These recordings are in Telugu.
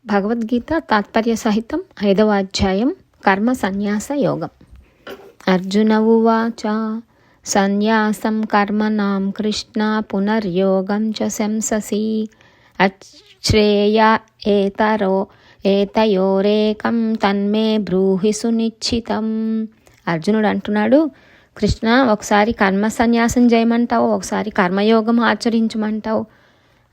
భగవద్గీత తాత్పర్య సహితం 5వ అధ్యాయం కర్మ సన్యాస యోగం. అర్జున ఉవాచ సన్యాసం కర్మణాం కృష్ణ పునర్యోగం చ శంససి అశ్రేయ ఏతయోరేకం తన్మే బ్రూహి సునిశ్చితం. అర్జునుడు అంటున్నాడు, కృష్ణ ఒకసారి కర్మ సన్యాసం చేయమంటావు, ఒకసారి కర్మయోగం ఆచరించమంటావు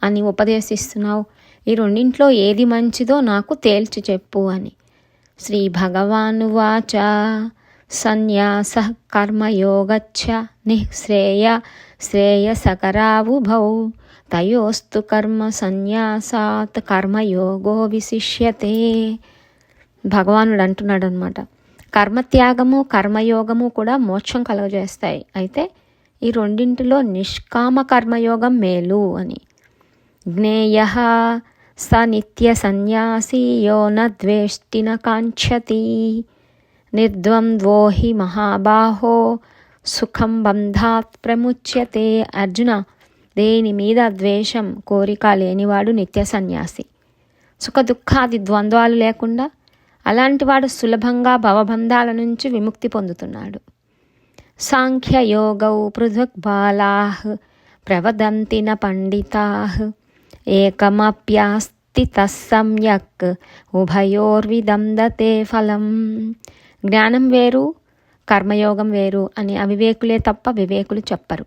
అని ఉపదేశిస్తున్నావు. ఈ రెండింట్లో ఏది మంచిదో నాకు తేల్చి చెప్పు అని. శ్రీ భగవానువాచ సన్యాస కర్మయోగచ్చ శ్రేయసకరావుభౌ తయోస్తు కర్మ సన్యాసాత్ కర్మయోగో విశిష్యతే. భగవానుడు అంటున్నాడు అనమాట, కర్మత్యాగము కర్మయోగము కూడా మోక్షం కలుగజేస్తాయి. అయితే ఈ రెండింటిలో నిష్కామ కర్మయోగం మేలు అని. జ్ఞేయః స నిత్య సన్యాసీ యో న ద్వేష్టి న కాంక్షతి నిర్ద్వంద్వో హి మహాబాహో సుఖం బంధాత్ ప్రముచ్యతే. అర్జున, దేని మీద ద్వేషం కోరిక లేనివాడు నిత్య సన్యాసి. సుఖ దుఃఖాది ద్వంద్వాలు లేకుండా అలాంటివాడు సులభంగా భవబంధాల నుంచి విముక్తి పొందుతున్నాడు. సాంఖ్యయోగౌ పృథక్ బాలాః ప్రవదంతి న పండితాః ఏకమప్యాస్తి తస్సమ్యక్ ఉభయోర్విదందతే ఫలం. జ్ఞానం వేరు కర్మయోగం వేరు అని అవివేకులే తప్ప వివేకులు చెప్పరు.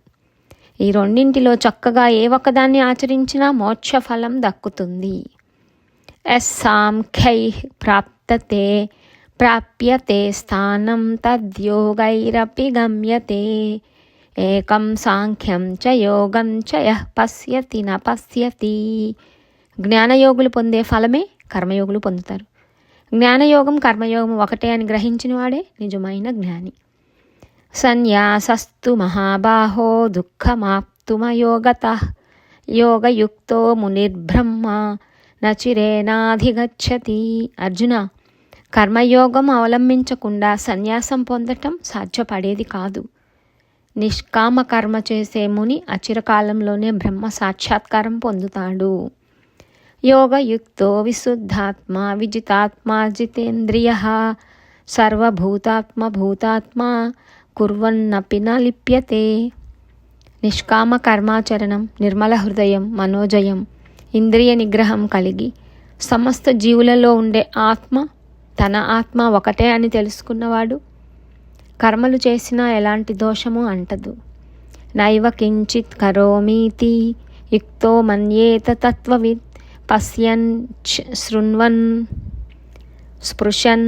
ఈ రెండింటిలో చక్కగా ఏ ఒక్కదాన్ని ఆచరించినా మోక్ష ఫలం దక్కుతుంది. సాంఖ్యైః ప్రాప్యతే స్థానం తద్యోగైరపి గమ్యతే ఏకం సాంఖ్యం చ యోగం చ యః పశ్యతి న పశ్యతి. జ్ఞానయోగులు పొందే ఫలమే కర్మయోగులు పొందుతారు. జ్ఞానయోగం కర్మయోగం ఒకటే అని గ్రహించిన వాడే నిజమైన జ్ఞాని. సన్యాసస్తు మహాబాహో దుఃఖమాప్తుమయోగతః యోగయుక్తో మునిర్బ్రహ్మ నచిరేనాధిగచ్చతి. అర్జున, కర్మయోగం అవలంబించకుండా సన్యాసం పొందటం సాధ్యపడేది కాదు. నిష్కామ కర్మ చేసే ముని అచిరకాలంలోనే బ్రహ్మ సాక్షాత్కారం పొందుతాడు. యోగయుక్తో విశుద్ధాత్మ విజితాత్మా జితేంద్రియః సర్వభూతాత్మ కుర్వన్నపి న లిప్యతే. నిష్కామ కర్మాచరణం, నిర్మల హృదయం, మనోజయం, ఇంద్రియ నిగ్రహం కలిగి సమస్త జీవులలో ఉండే ఆత్మ తన ఆత్మ ఒకటే అని తెలుసుకున్నవాడు కర్మలు చేసినా ఎలాంటి దోషము అంటదు. నైవ కించిత్ కరోమీతి యుక్తో మన్యేత తత్వవిత్ పశ్యన్ శృణ్వన్ స్పృశన్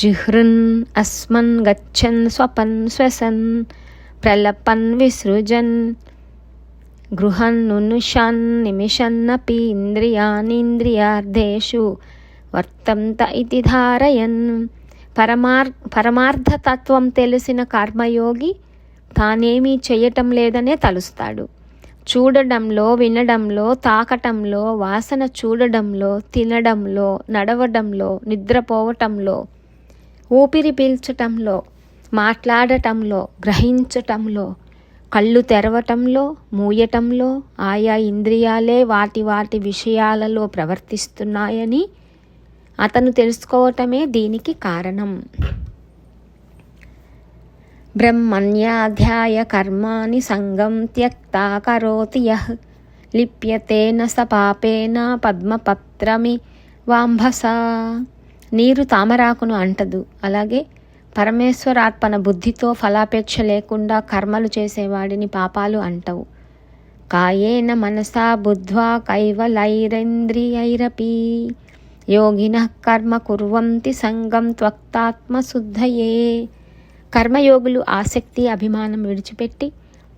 జిహ్రన్ అస్మన్ గచ్చన్ స్వపన్ శ్వసన్ ప్రలపన్ విసృజన్ గృహన్ నునుషన్ నిమిషన్నపి ఇంద్రియాణీంద్రియార్థేషు వర్తంత ఇతి ధారయన్. పరమార్థతత్వం తెలిసిన కర్మయోగి తానేమీ చేయటం లేదనే తలుస్తాడు. చూడడంలో, వినడంలో, తాకటంలో, వాసన చూడడంలో, తినడంలో, నడవడంలో, నిద్రపోవటంలో, ఊపిరి పీల్చటంలో, మాట్లాడటంలో, గ్రహించటంలో, కళ్ళు తెరవటంలో, మూయటంలో ఆయా ఇంద్రియాలే వాటి వాటి విషయాలలో ప్రవర్తిస్తున్నాయని అతను తెలుసుకోవటమే దీనికి కారణం. బ్రహ్మణ్యాధ్యాయ కర్మాణి సంగం త్యక్తా కరోతి యః లిప్యతేన స పాపేన పద్మపత్రమి వాంభసా. నీరు తామరాకును అంటదు, అలాగే పరమేశ్వరార్పణ బుద్ధితో ఫలాపేక్ష లేకుండా కర్మలు చేసేవాడిని పాపాలు అంటవు. కాయేన మనసా బుద్ధ్వా కైవలైరేంద్రియైరపి యోగినః కర్మ కుర్వంతి సంగం త్వక్తాత్మశుద్ధయే. కర్మయోగులు ఆసక్తి అభిమానం విడిచిపెట్టి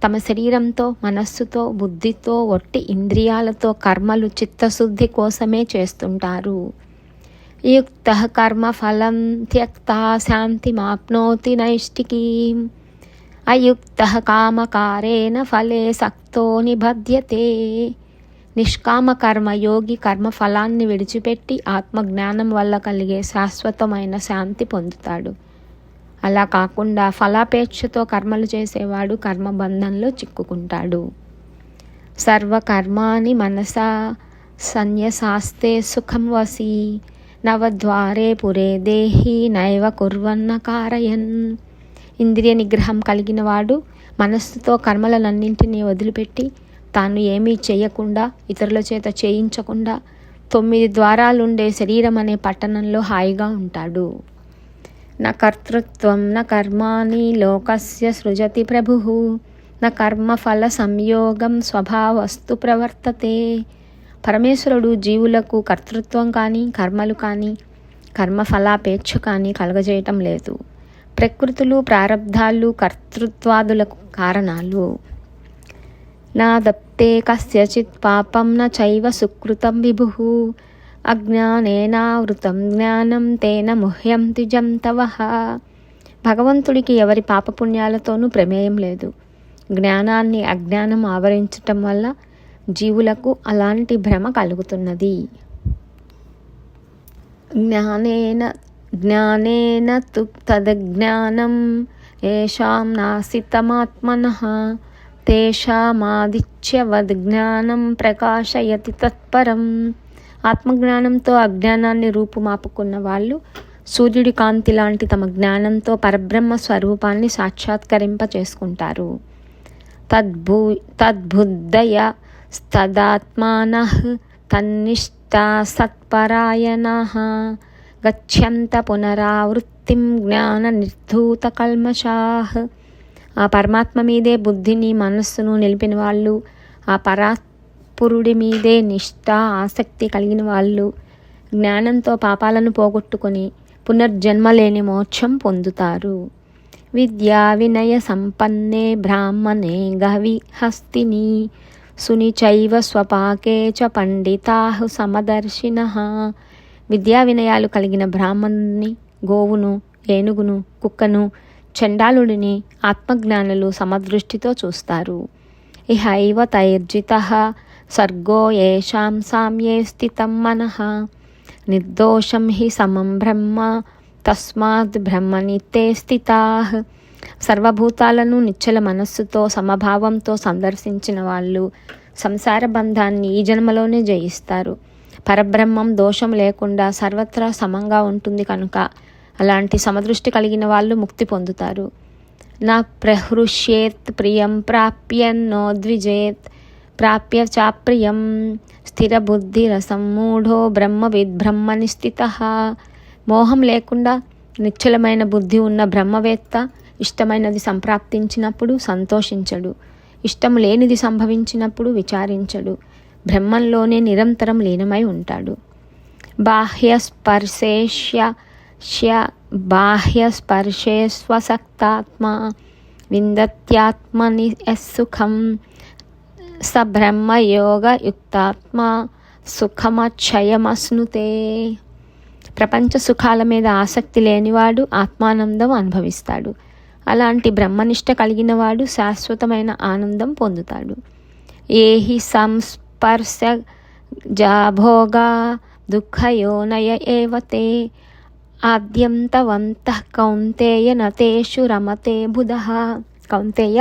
తమ శరీరంతో, మనస్సుతో, బుద్ధితో, ఒట్టి ఇంద్రియాలతో కర్మలు చిత్తశుద్ధి కోసమే చేస్తుంటారు. యుక్తః కర్మఫలం త్యక్తా శాంతిమాప్నోతి నైష్టికీం అయుక్తః కామకారేణ ఫలే సక్తో నిబధ్యతే. నిష్కామ కర్మయోగి కర్మఫలాన్ని విడిచిపెట్టి ఆత్మజ్ఞానం వల్ల కలిగే శాశ్వతమైన శాంతి పొందుతాడు. అలా కాకుండా ఫలాపేక్షతో కర్మలు చేసేవాడు కర్మబంధంలో చిక్కుకుంటాడు. సర్వకర్మాణి మనసా సన్యసాస్తే సుఖం వసి నవద్వారే పురే దేహి నైవ కుర్వన్న కారయన్. ఇంద్రియ నిగ్రహం కలిగిన వాడు మనస్సుతో కర్మలనన్నింటినీ వదిలిపెట్టి తాను ఏమీ చేయకుండా ఇతరుల చేత చేయించకుండా 9 ద్వారాలుండే శరీరం అనే పట్టణంలో హాయిగా ఉంటాడు. న కర్తృత్వం న కర్మాణి లోకస్య సృజతి ప్రభుః న కర్మఫల సంయోగం స్వభావస్తు ప్రవర్తతే. పరమేశ్వరుడు జీవులకు కర్తృత్వం కానీ కర్మలు కానీ కర్మఫలాపేక్ష కానీ కలగజేయటం లేదు. ప్రకృతులు ప్రారబ్ధాలు కర్తృత్వాదులకు కారణాలు. నా దప్తే కస్యచిత్ పాపం న చైవ సుకృతం విభుః అజ్ఞానేనావృతం జ్ఞానం తేన ముహ్యంతి జంతవః. భగవంతుడికి ఎవరి పాపపుణ్యాలతోనూ ప్రమేయం లేదు. జ్ఞానాన్ని అజ్ఞానం ఆవరించటం వల్ల జీవులకు అలాంటి భ్రమ కలుగుతున్నది. జ్ఞానేన తు తదజ్ఞానం ఏషాం నాసితమాత్మనః తేషామాదిత్యవద్ జ్ఞానం ప్రకాశయతి తత్పరం. ఆత్మజ్ఞానంతో అజ్ఞానాన్ని రూపుమాపుకున్న వాళ్ళు సూర్యుడి కాంతి లాంటి తమ జ్ఞానంతో పరబ్రహ్మ స్వరూపాన్ని సాక్షాత్కరింప చేసుకుంటారు. తద్బుద్ధయ తదాత్మానః తన్నిష్టా సత్పరాయణః గచ్చంత పునరావృత్తిం జ్ఞాన నిర్ధూత కల్మషాః. ఆ పరమాత్మ మీదే బుద్ధిని మనస్సును నిలిపిన వాళ్ళు, ఆ పరాత్పురుడి మీదే నిష్ఠ ఆసక్తి కలిగిన వాళ్ళు జ్ఞానంతో పాపాలను పోగొట్టుకొని పునర్జన్మ లేని మోక్షం పొందుతారు. విద్యా వినయ సంపన్నే బ్రాహ్మణే గవి హస్తిని సునిచైవ స్వపాకే చ పండితాః సమదర్శినః. విద్యా వినయాలు కలిగిన బ్రాహ్మణుని, గోవును, ఏనుగును, కుక్కను, చండాలుడిని ఆత్మజ్ఞానులు సమదృష్టితో చూస్తారు. ఇహైవ తైర్జితః సర్గో యేషాం సామ్యే స్థితం మనః నిర్దోషం హి సమం బ్రహ్మ తస్మాత్ బ్రహ్మణి తే స్థితాః. సర్వభూతాలను నిశ్చల మనస్సుతో సమభావంతో సందర్శించిన వాళ్ళు సంసార బంధాన్ని ఈ జన్మలోనే జయిస్తారు. పరబ్రహ్మం దోషం లేకుండా సర్వత్రా సమంగా ఉంటుంది కనుక అలాంటి సమదృష్టి కలిగిన వాళ్ళు ముక్తి పొందుతారు. నా ప్రహృష్యేత్ ప్రియం ప్రాప్యన్నో ద్విజేత్ ప్రాప్య చాప్రియం స్థిరబుద్ధిరసమ్మూఢో బ్రహ్మవిద్ బ్రహ్మని స్థితః. మోహం లేకుండా నిశ్చలమైన బుద్ధి ఉన్న బ్రహ్మవేత్త ఇష్టమైనది సంప్రాప్తించినప్పుడు సంతోషించడు, ఇష్టం లేనిది సంభవించినప్పుడు విచారించడు, బ్రహ్మంలోనే నిరంతరం లీనమై ఉంటాడు. బాహ్యస్పర్శే స్వసక్తాత్మా విందత్యాత్మని సుఖం స బ్రహ్మయోగయుక్తాత్మా సుఖమక్షయమశ్నుతే. ప్రపంచ సుఖాల మీద ఆసక్తి లేనివాడు ఆత్మానందం అనుభవిస్తాడు. అలాంటి బ్రహ్మనిష్ట కలిగిన వాడు శాశ్వతమైన ఆనందం పొందుతాడు. ఏహి సంస్పర్శ జాభోగా దుఃఖయోనయ ఏవతే ఆద్యంతవంతః కౌంతేయ నతేషు రమతే బుధః. కౌంతేయ,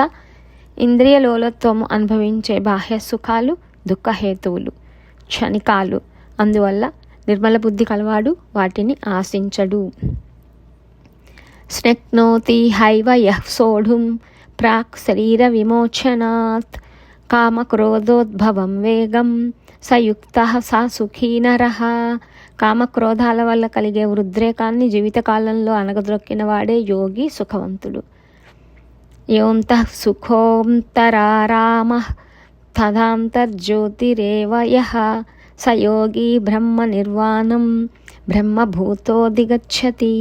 ఇంద్రియ లోలత్వము అనుభవించే బాహ్య సుఖాలు దుఃఖహేతువులు, క్షణికాలు. అందువల్ల నిర్మల బుద్ధి కలవాడు వాటిని ఆశించడు. స్నెక్నోతి హైవ యః సోఢుం ప్రాక్ శరీర విమోచనాత్ కామక్రోధోద్భవం వేగం సయుక్తః సా సుఖీ నరః. కామక్రోధాల వల్ల కలిగే ఉద్రేకాన్ని జీవితకాలంలో అణగద్రొక్కిన వాడే యోగి, సుఖవంతుడు. యోంతః సుఖోంతరారామః తదాంతర్జ్యోతిరేవ యః స యోగి బ్రహ్మ నిర్వాణం బ్రహ్మభూతోధిగచ్చతి.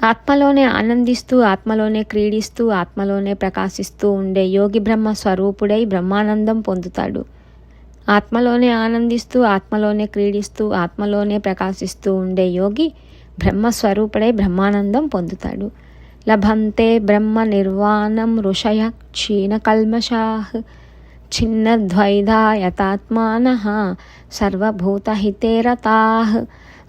ఆత్మలోనే ఆనందిస్తూ, ఆత్మలోనే క్రీడిస్తూ, ఆత్మలోనే ప్రకాశిస్తూ ఉండే యోగి బ్రహ్మ స్వరూపుడై బ్రహ్మానందం పొందుతాడు. ఆత్మలోనే ఆనందిస్తూ, ఆత్మలోనే క్రీడిస్తూ, ఆత్మలోనే ప్రకాశిస్తూ ఉండే యోగి బ్రహ్మస్వరూపుడై బ్రహ్మానందం పొందుతాడు. లభంతే బ్రహ్మ నిర్వాణం ఋషయ క్షీణకల్మషాః ఛిన్నద్వైధా యతాత్మానః సర్వభూతహితే రతాః.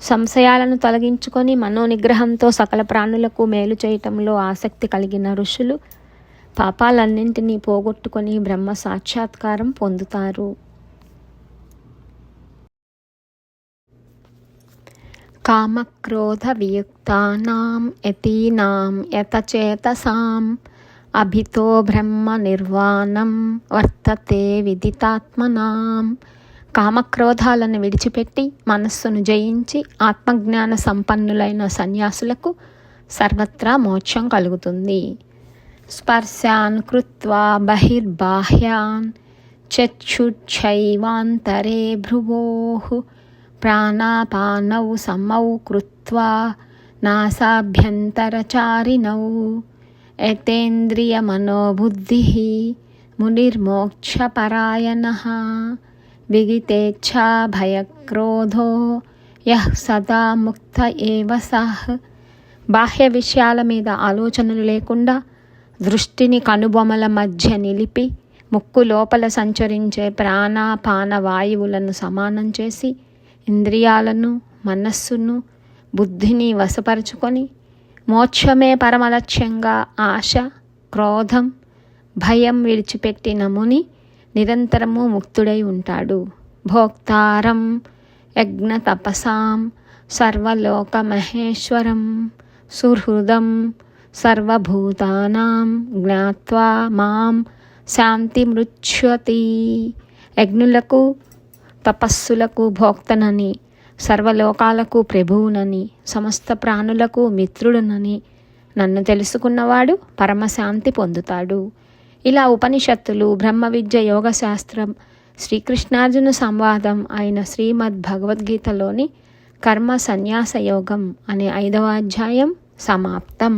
సంశయాలను తొలగించుకొని మనోనిగ్రహంతో సకల ప్రాణులకు మేలు చేయటంలో ఆసక్తి కలిగిన ఋషులు పాపాలన్నింటినీ పోగొట్టుకొని బ్రహ్మ సాక్షాత్కారం పొందుతారు. కామక్రోధవియుక్తానాం యతీనాం యతచేతసాం అభితో బ్రహ్మ నిర్వాణం వర్తతే విదితాత్మనాం. కామక్రోధాలను విడిచిపెట్టి మనస్సును జయించి ఆత్మజ్ఞాన సంపన్నులైన సన్యాసులకు సర్వత్రా మోక్షం కలుగుతుంది. స్పర్శాన్ కృత్వా బహిర్బాహ్యాన్ చక్షుచ్చైవాంతరే భ్రువోః ప్రాణాపానౌ సమౌ కృత్వా నాసాభ్యంతరచారిణౌ యతేంద్రియమనోబుద్ధిః మునిర్మోక్షపరాయణః విగితేచ్ఛా భయక్రోధో యః సదా ముక్త ఏవ సః. బాహ్య విషయాల మీద ఆలోచనలు లేకుండా దృష్టిని కనుబొమల మధ్య నిలిపి ముక్కు లోపల సంచరించే ప్రాణాపాన వాయువులను సమానం చేసి ఇంద్రియాలను మనస్సును బుద్ధిని వశపరుచుకొని మోక్షమే పరమలక్ష్యంగా ఆశ క్రోధం భయం విడిచిపెట్టిన ముని నిరంతరము ముక్తుడై ఉంటాడు. భోక్తారం యజ్ఞ తపసాం సర్వలోకమహేశ్వరం సుహృదం సర్వభూతానాం జ్ఞాత్వా మాం శాంతిమృచ్ఛతి. యజ్ఞులకు తపస్సులకు భోక్తనని, సర్వలోకాలకు ప్రభువునని, సమస్త ప్రాణులకు మిత్రుడునని నన్ను తెలుసుకున్నవాడు పరమశాంతి పొందుతాడు. ఇలా ఉపనిషత్తులు, బ్రహ్మ విద్య, యోగశాస్త్రం, శ్రీకృష్ణార్జున సంవాదం అయిన శ్రీమద్ భగవద్గీతలోని కర్మ సన్యాస యోగం అనే 5వ అధ్యాయం సమాప్తం.